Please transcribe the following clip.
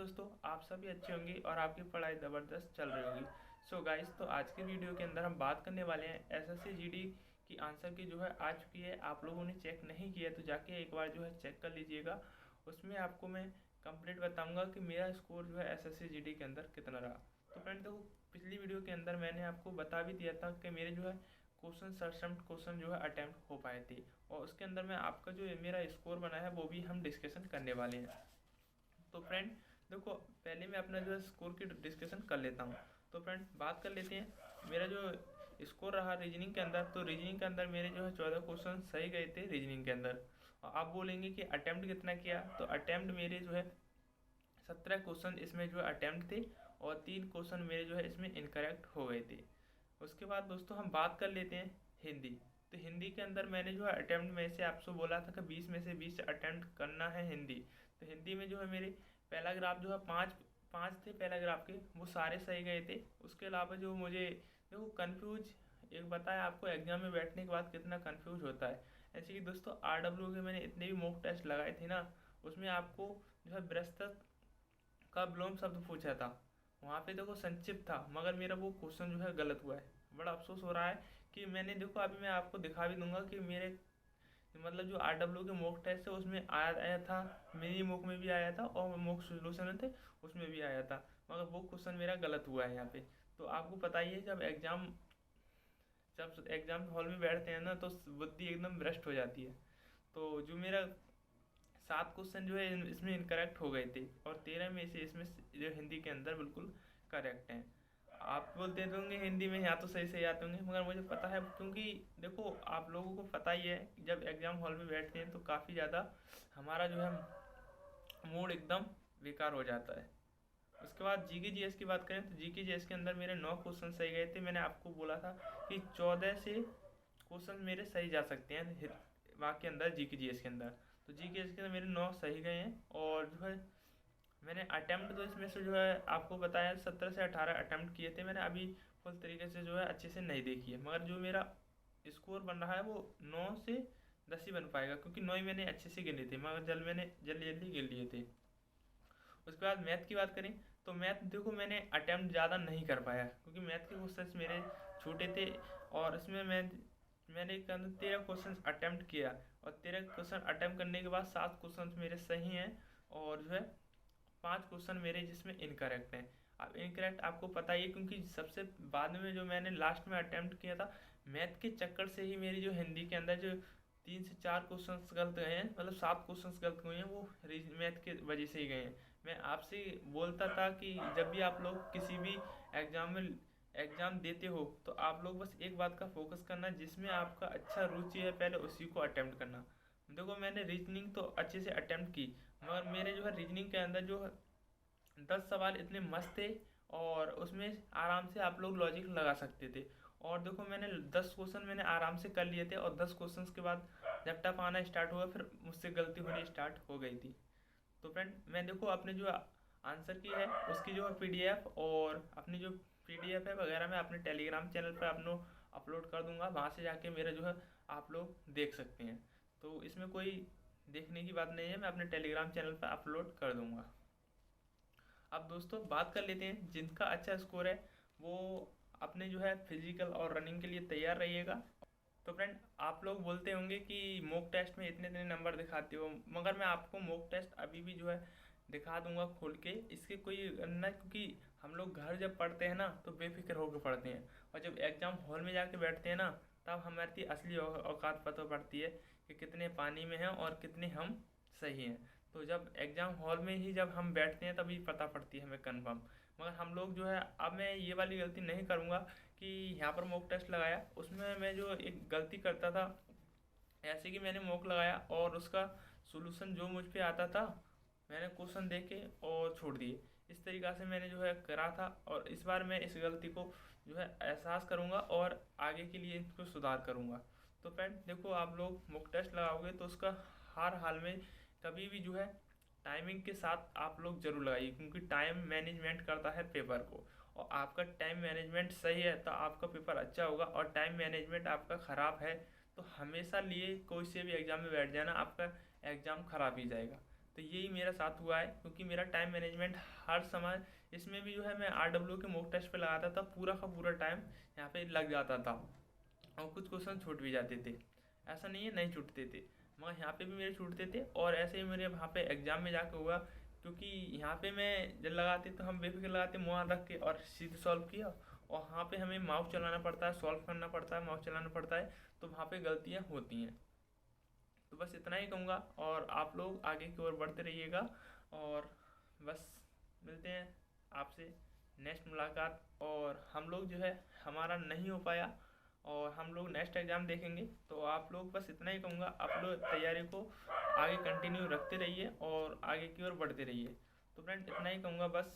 दोस्तों, आप सभी अच्छे होंगे और आपकी पढ़ाई ज़बरदस्त चल रही होगी। सो गाइस, तो आज के वीडियो के अंदर हम बात करने वाले हैं एसएससी जीडी की आंसर की जो है आ चुकी है। आप लोगों ने चेक नहीं किया तो जाके एक बार जो है चेक कर लीजिएगा। उसमें आपको मैं कंप्लीट बताऊंगा कि मेरा स्कोर जो है एसएससी जीडी के अंदर कितना रहा। तो फ्रेंड देखो, पिछली वीडियो के अंदर मैंने आपको बता भी दिया था कि मेरे जो है क्वेश्चन जो है अटैम्प्ट हो पाए थे, और उसके अंदर मैं आपका जो मेरा स्कोर बना है वो भी हम डिस्कशन करने वाले हैं। तो फ्रेंड देखो, पहले मैं अपना जो है स्कोर की डिस्कशन कर लेता हूँ। तो फ्रेंड बात कर लेते हैं मेरा जो स्कोर रहा रीजनिंग के अंदर। तो रीजनिंग के अंदर मेरे जो है 14 क्वेश्चन सही गए थे रीजनिंग के अंदर। और आप बोलेंगे कि अटैम्प्ट कितना किया, तो अटैम्प्ट मेरे जो है 17 क्वेश्चन इसमें जो है अटैम्प्ट थे, और 3 क्वेश्चन मेरे जो है इसमें इनकरेक्ट हो गए थे। उसके बाद दोस्तों हम बात कर लेते हैं हिंदी। तो हिंदी के अंदर मैंने जो है अटैम्प्ट में से आपसे बोला था कि 20 में से 20 अटैम्प्ट करना है हिंदी। तो हिंदी में जो है मेरे पैराग्राफ जो है पाँच पाँच थे पैराग्राफ के, वो सारे सही गए थे। उसके अलावा जो मुझे देखो कन्फ्यूज, एक बताया आपको एग्जाम में बैठने के बाद कितना कन्फ्यूज होता है। ऐसे कि दोस्तों आरडब्ल्यू के मैंने इतने भी मॉक टेस्ट लगाए थे ना, उसमें आपको जो है बृहस्पति का विलोम शब्द पूछा था। वहाँ पे देखो संक्षिप्त था, मगर मेरा वो क्वेश्चन जो है गलत हुआ है। बड़ा अफसोस हो रहा है कि मैंने देखो, अभी मैं आपको दिखा भी दूंगा कि मेरे मतलब जो आरडब्ल्यू के मॉक टेस्ट है उसमें आया था, मिनी मॉक में भी आया था और मॉक सोल्यूशन थे उसमें भी आया था, मगर वो क्वेश्चन मेरा गलत हुआ है यहाँ पे। तो आपको पता ही है, जब एग्जाम हॉल में बैठते हैं ना तो बुद्धि एकदम भ्रष्ट हो जाती है। तो जो मेरा 7 क्वेश्चन जो है इसमें इनकरेक्ट हो गए थे, और 13 में से इसमें जो हिंदी के अंदर बिल्कुल करेक्ट हैं। आप बोलते होंगे हिंदी में यहाँ तो सही सही आते होंगे, मगर मुझे पता है, क्योंकि देखो आप लोगों को पता ही है जब एग्ज़ाम हॉल में बैठते हैं तो काफ़ी ज़्यादा हमारा जो है मूड एकदम बेकार हो जाता है। उसके बाद जीके जीएस की बात करें तो जीके जीएस के अंदर मेरे 9 क्वेश्चन सही गए थे। मैंने आपको बोला था कि 14 से क्वेश्चन मेरे सही जा सकते हैं वहाँ के अंदर जीके जीएस के अंदर। तो जीके जीएस के अंदर मेरे 9 सही गए हैं, और जो है मैंने अटैम्प्ट तो इसमें से जो है आपको बताया 17 से 18 अटैम्प्ट किए थे मैंने। अभी फुल तरीके से जो है अच्छे से नहीं देखी है, मगर जो मेरा स्कोर बन रहा है वो 9 से 10 ही बन पाएगा, क्योंकि 9 ही मैंने अच्छे से गिने थे, मगर मैंने जल्दी जल्दी गिन लिए थे। उसके बाद मैथ की बात करें तो मैथ देखो मैंने अटैम्प्ट ज़्यादा नहीं कर पाया, क्योंकि मैथ के क्वेश्चन मेरे छोटे थे, और इसमें मैंने 13 क्वेश्चन अटैम्प्ट किया, और 13 क्वेश्चन अटैम्प्ट करने के बाद 7 क्वेश्चन मेरे सही हैं, और जो है 5 क्वेश्चन मेरे जिसमें इनकरेक्ट हैं। अब इनकरेक्ट आपको पता ही है, क्योंकि सबसे बाद में जो मैंने लास्ट में अटैम्प्ट किया था, मैथ के चक्कर से ही मेरी जो हिंदी के अंदर जो 3 से 4 क्वेश्चन गलत गए हैं, मतलब 7 क्वेश्चन गलत हुए हैं, वो मैथ के वजह से ही गए हैं। मैं आपसे बोलता था कि जब भी आप लोग किसी भी एग्ज़ाम देते हो तो आप लोग बस एक बात का फोकस करना, जिसमें आपका अच्छा रुचि है पहले उसी को अटैम्प्ट करना। देखो मैंने रीजनिंग तो अच्छे से अटैम्प्ट की, मगर मेरे जो है रीजनिंग के अंदर जो है 10 सवाल इतने मस्त थे, और उसमें आराम से आप लोग लॉजिक लगा सकते थे। और देखो मैंने 10 क्वेश्चन मैंने आराम से कर लिए थे, और 10 क्वेश्चन के बाद जब टफ आना स्टार्ट हुआ फिर मुझसे गलती होनी स्टार्ट हो गई थी। तो फ्रेंड मैं देखो अपने जो आंसर की है उसकी जो है पीडीएफ, और अपनी जो पीडीएफ है वगैरह मैं अपने टेलीग्राम चैनल पर अपलोड कर दूंगा, वहाँ से जाके मेरा जो है आप लोग देख सकते हैं। तो इसमें कोई देखने की बात नहीं है, मैं अपने टेलीग्राम चैनल पर अपलोड कर दूंगा। अब दोस्तों बात कर लेते हैं जिनका अच्छा स्कोर है वो अपने जो है फिजिकल और रनिंग के लिए तैयार रहिएगा। तो फ्रेंड आप लोग बोलते होंगे कि मॉक टेस्ट में इतने इतने नंबर दिखाते हो, मगर मैं आपको मॉक टेस्ट अभी भी जो है दिखा दूंगा खोल के, इसके कोई ना, क्योंकि हम लोग घर जब पढ़ते हैं ना तो बेफिक्र होकर पढ़ते हैं, और जब एग्ज़ाम हॉल में जाके बैठते हैं ना तब हमारी असली औकात पता पड़ती है कि कितने पानी में हैं और कितने हम सही हैं। तो जब एग्ज़ाम हॉल में ही जब हम बैठते हैं तभी पता पड़ती है हमें कन्फर्म। मगर हम लोग जो है, अब मैं ये वाली गलती नहीं करूँगा कि यहाँ पर मॉक टेस्ट लगाया उसमें मैं जो एक गलती करता था, ऐसे कि मैंने मॉक लगाया और उसका सॉल्यूशन जो मुझ पे आता था मैंने क्वेश्चन देखे और छोड़ दिए। इस तरीक़ा से मैंने जो है करा था, और इस बार मैं इस गलती को जो है एहसास करूँगा और आगे के लिए इसको सुधार करूँगा। तो फ्रेंड देखो, आप लोग मॉक टेस्ट लगाओगे तो उसका हर हाल में कभी भी जो है टाइमिंग के साथ आप लोग ज़रूर लगाइए, क्योंकि टाइम मैनेजमेंट करता है पेपर को, और आपका टाइम मैनेजमेंट सही है तो आपका पेपर अच्छा होगा, और टाइम मैनेजमेंट आपका ख़राब है तो हमेशा लिए कोई से भी एग्ज़ाम में बैठ जाना, आपका एग्ज़ाम ख़राब ही जाएगा। तो यही मेरा साथ हुआ है, क्योंकि मेरा टाइम मैनेजमेंट हर समय इसमें भी जो है, मैं RW के मॉक टेस्ट पे लगाता था, पूरा का पूरा टाइम यहाँ पे लग जाता था और कुछ क्वेश्चन छूट भी जाते थे। ऐसा नहीं है नहीं छूटते थे, मगर यहाँ पे भी मेरे छूटते थे। और ऐसे ही मेरे वहाँ पे एग्ज़ाम में जाके हुआ, क्योंकि यहाँ पे मैं जब लगाते तो हम बेफिक्र लगाते मुँह रख के और सीधे सॉल्व किया, और वहाँ पे हमें माउस चलाना पड़ता है, सॉल्व करना पड़ता है, माउस चलाना पड़ता है, तो वहाँ पे गलतियाँ होती हैं। तो बस इतना ही कहूँगा, और आप लोग आगे की ओर बढ़ते रहिएगा। और बस मिलते हैं आपसे नेक्स्ट मुलाकात। और हम लोग जो है, हमारा नहीं हो पाया और हम लोग नेक्स्ट एग्ज़ाम देखेंगे, तो आप लोग बस इतना ही कहूँगा, आप लोग तैयारी को आगे कंटिन्यू रखते रहिए और आगे की ओर बढ़ते रहिए। तो फ्रेंड इतना ही कहूँगा बस।